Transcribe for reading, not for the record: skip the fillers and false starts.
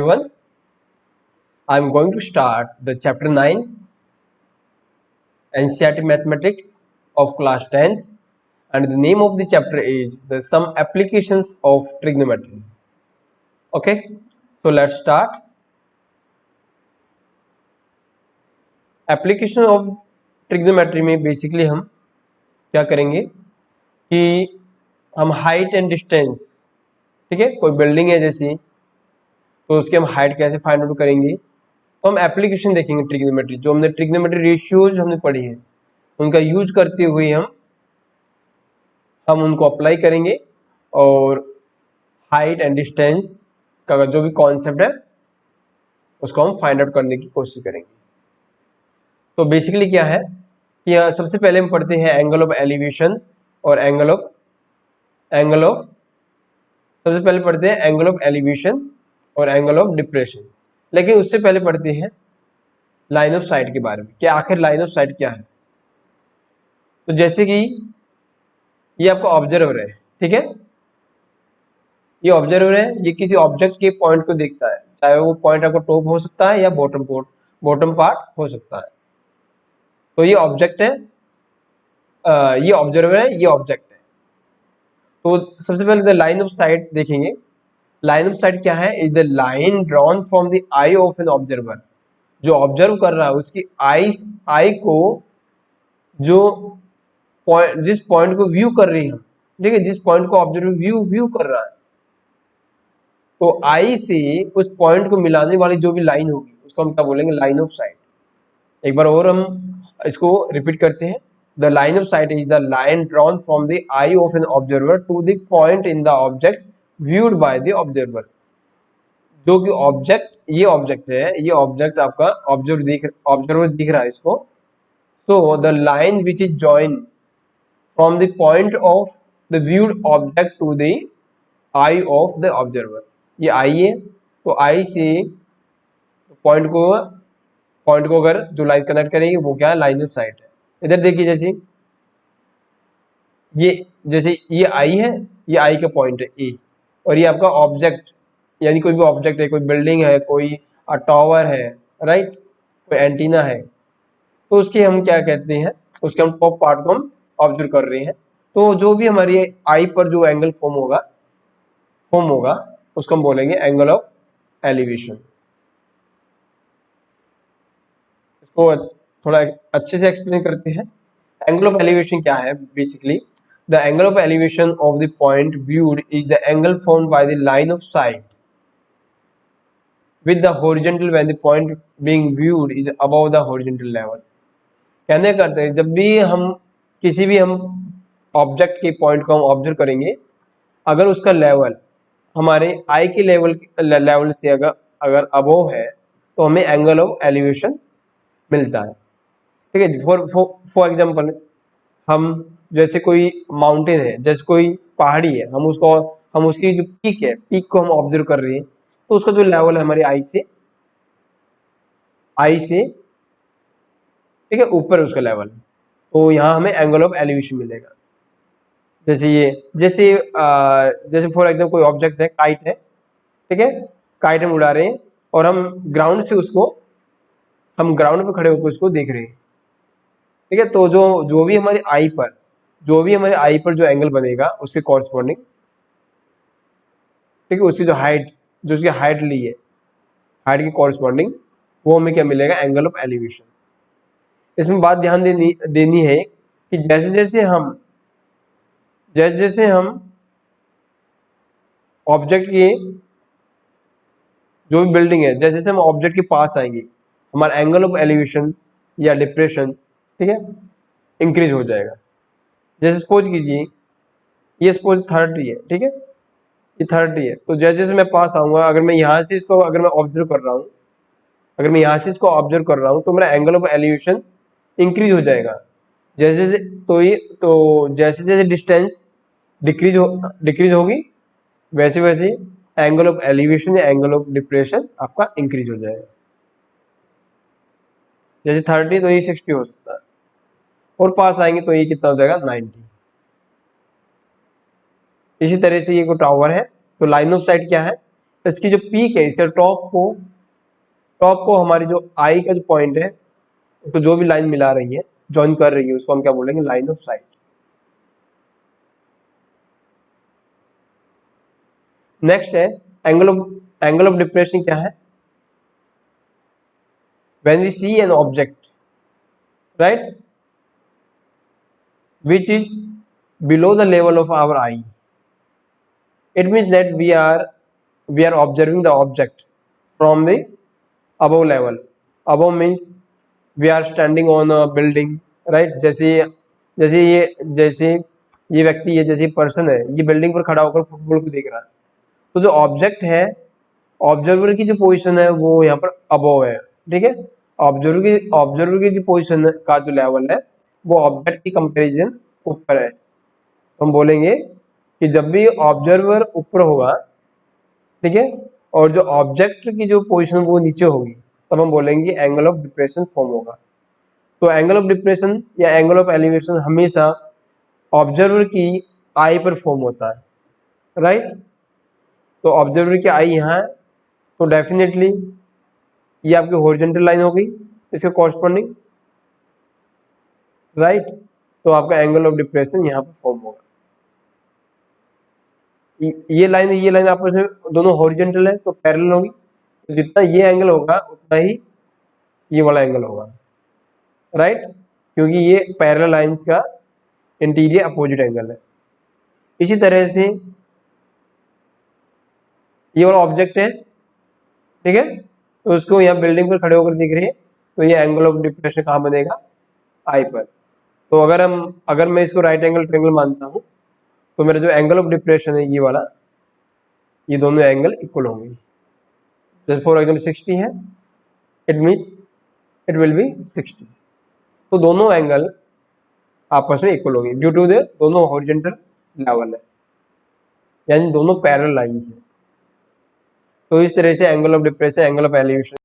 Everyone, I'm going to start the chapter 9 NCERT Mathematics of class 10th, and the name of the chapter is the some applications of trigonometry. Okay, so let's start. Application of trigonometry में basically हम क्या करेंगे कि हम height and distance, ठीक है, कोई building है जैसी, तो उसकी हम हाइट कैसे फाइंड आउट करेंगे, तो हम एप्लीकेशन देखेंगे ट्रिग्नोमेट्री, जो हमने ट्रिग्नोमेट्री रेशियोज हमने पढ़ी है उनका यूज करते हुए हम उनको अप्लाई करेंगे और हाइट एंड डिस्टेंस का जो भी कॉन्सेप्ट है उसको हम फाइंड आउट करने की कोशिश करेंगे। तो बेसिकली क्या है कि सबसे पहले हम पढ़ते हैं एंगल ऑफ एलिवेशन और एंगल ऑफ सबसे पहले पढ़ते हैं एंगल ऑफ एलिवेशन और एंगल ऑफ डिप्रेशन, लेकिन उससे पहले पढ़ते हैं लाइन ऑफ साइट के बारे में कि आखिर लाइन ऑफ साइट क्या है। तो जैसे कि ये आपका ऑब्जर्वर है, ठीक है, ये ऑब्जर्वर है, ये किसी ऑब्जेक्ट के पॉइंट को देखता है, चाहे वो पॉइंट आपका टॉप हो सकता है या बॉटम पार्ट हो सकता है। तो ये ऑब्जेक्ट है, ये ऑब्जर्वर है, ये ऑब्जेक्ट है। तो सबसे पहले द लाइन ऑफ साइट देखेंगे। लाइन ऑफ साइट क्या है? Is the line drawn from the eye of an observer. जो ऑब्जर्व कर रहा है उसकी आई को जो जिस पॉइंट को व्यू कर रही है, ठीक है, जिस पॉइंट को ऑब्जर्वर व्यू कर रहा है, तो आई से उस पॉइंट को मिलाने वाली जो भी लाइन होगी उसको हम क्या बोलेंगे? Line of sight. एक बार और हम इसको रिपीट करते हैं। The line of sight is the line drawn from the eye of an observer to the point in the object viewed by the observer. जो कि ऑब्जेक्ट, ये ऑब्जेक्ट है, ये ऑब्जेक्ट आपका ऑब्जर्वर दिख रहा है इसको। So the line which is join from the point of the viewed object to the eye of the observer, ये आई है, तो आई से पॉइंट को अगर जो लाइन कनेक्ट करेगी वो क्या है? लाइन ऑफ साइट है। इधर देखिए, जैसे ये आई है, ये आई का पॉइंट है ए, और ये आपका ऑब्जेक्ट यानी कोई भी ऑब्जेक्ट है, कोई बिल्डिंग है, कोई टावर है, राइट, कोई एंटीना है, तो उसके हम क्या कहते हैं? उसके हम टॉप पार्ट को हम ऑब्जर्व कर रहे हैं। तो जो भी हमारी आई पर जो एंगल फॉर्म होगा उसको हम बोलेंगे एंगल ऑफ एलिवेशन। इसको थोड़ा अच्छे से एक्सप्लेन करते हैं। एंगल ऑफ एलिवेशन क्या है? Basically the angle of elevation of the point viewed is the angle formed by the line of site with the horizontal when the point being viewed is above the horizontal level। कहने करते हैं जब भी हम किसी भी हम object के पॉइंट को हम ऑब्जर्व करेंगे, अगर उसका लेवल हमारे आई के लेवल से अगर अबोव है तो हमें एंगल ऑफ एलिवेशन मिलता है, ठीक है। फॉर एग्जांपल, हम जैसे कोई माउंटेन है, जैसे कोई पहाड़ी है, हम उसकी जो पीक को हम ऑब्जर्व कर रहे हैं, तो उसका जो लेवल है हमारे आई से ठीक है ऊपर उसका लेवल, तो यहाँ हमें एंगल ऑफ एलिवेशन मिलेगा। जैसे फॉर एग्जाम्पल कोई ऑब्जेक्ट है, काइट है, ठीक है, काइट हम उड़ा रहे हैं और हम ग्राउंड पे खड़े होकर उसको देख रहे हैं, ठीक है। तो जो भी हमारे आई पर जो एंगल बनेगा उसके कॉरस्पॉन्डिंग, ठीक है, उसकी जो उसकी हाइट ली है, हाइट के कॉरस्पॉन्डिंग वो हमें क्या मिलेगा? Angle of elevation. इसमें बात ध्यान देनी है कि जैसे जैसे हम ऑब्जेक्ट के जो भी बिल्डिंग है, जैसे जैसे हम ऑब्जेक्ट के पास आएंगे, हमारा एंगल ऑफ एलिवेशन या डिप्रेशन, ठीक है, इंक्रीज हो जाएगा। जैसे सपोज कीजिए ये सपोज 30 है, ठीक है, ये 30 है, तो जैसे जैसे मैं पास आऊंगा, अगर मैं यहाँ से इसको अगर मैं ऑब्जर्व कर रहा हूँ तो मेरा एंगल ऑफ एलिवेशन इंक्रीज हो जाएगा। जैसे जैसे डिस्टेंस डिक्रीज होगी, वैसे वैसे एंगल ऑफ एलिवेशन या एंगल ऑफ डिप्रेशन आपका इंक्रीज हो जाएगा। जैसे 30 तो ये 60 हो सकता है, और पास आएंगे तो ये कितना हो जाएगा? 90। इसी तरह से ये कोई टावर है, तो लाइन ऑफ साइट क्या है? इसकी जो पीक है, इसका टॉप को हमारी जो आई का जो पॉइंट है उसको जो भी लाइन मिला रही है, ज्वाइन कर रही है, उसको हम क्या बोलेंगे, लाइन ऑफ साइट। नेक्स्ट है एंगल ऑफ डिप्रेशन क्या है? When we see an object, right, which is below the level of our eye, it means that we are observing the object from the above level. Above means we are standing on a building, right? जैसे ये व्यक्ति, ये जैसे person है, ये building पर खड़ा होकर फुटबॉल को देख रहा है, तो जो ऑब्जेक्ट है, ऑब्जर्वर की जो पोजीशन है वो यहाँ पर अबव है, ठीक है। ऑब्जर्वर की जो पोजीशन का जो लेवल है वो ऑब्जेक्ट की कंपैरिजन ऊपर है। तो हम बोलेंगे कि जब भी ऑब्जर्वर ऊपर होगा, ठीक है, और जो ऑब्जेक्ट की जो पोजीशन वो नीचे होगी, तब हम बोलेंगे एंगल ऑफ डिप्रेशन फॉर्म होगा। तो एंगल ऑफ डिप्रेशन या एंगल ऑफ एलिवेशन हमेशा ऑब्जर्वर की आई पर फॉर्म होता है, राइट। तो ऑब्जर्वर की आई यहाँ है, तो डेफिनेटली ये आपकी हॉरिजॉन्टल लाइन हो गई इसके कॉरस्पॉन्डिंग, राइट। तो आपका एंगल ऑफ डिप्रेशन यहाँ पर फॉर्म होगा। ये लाइन आपस में दोनों हॉरिजॉन्टल है तो पैरेलल होगी, तो जितना ये एंगल होगा उतना ही ये वाला एंगल होगा, राइट, क्योंकि ये पैरेलल लाइंस का इंटीरियर अपोजिट एंगल है। इसी तरह से ये वाला ऑब्जेक्ट है, ठीक है, तो उसको यहाँ बिल्डिंग पर खड़े होकर दिख रही है, तो ये एंगल ऑफ डिप्रेशन कहाँ बनेगा, आई पर। तो अगर मैं इसको राइट एंगल ट्रायंगल मानता हूँ, तो मेरा जो एंगल ऑफ डिप्रेशन है ये वाला, ये दोनों एंगल इक्वल होंगे। जैसे फॉर एग्जाम्पल 60 है, it means it will be 60। तो दोनों एंगल आपस में इक्वल होंगे ड्यू टू द दोनों हॉरिजॉन्टल लेवल है, यानी दोनों पैरेलल लाइंस है। तो इस तरह से angle of depression, angle of elevation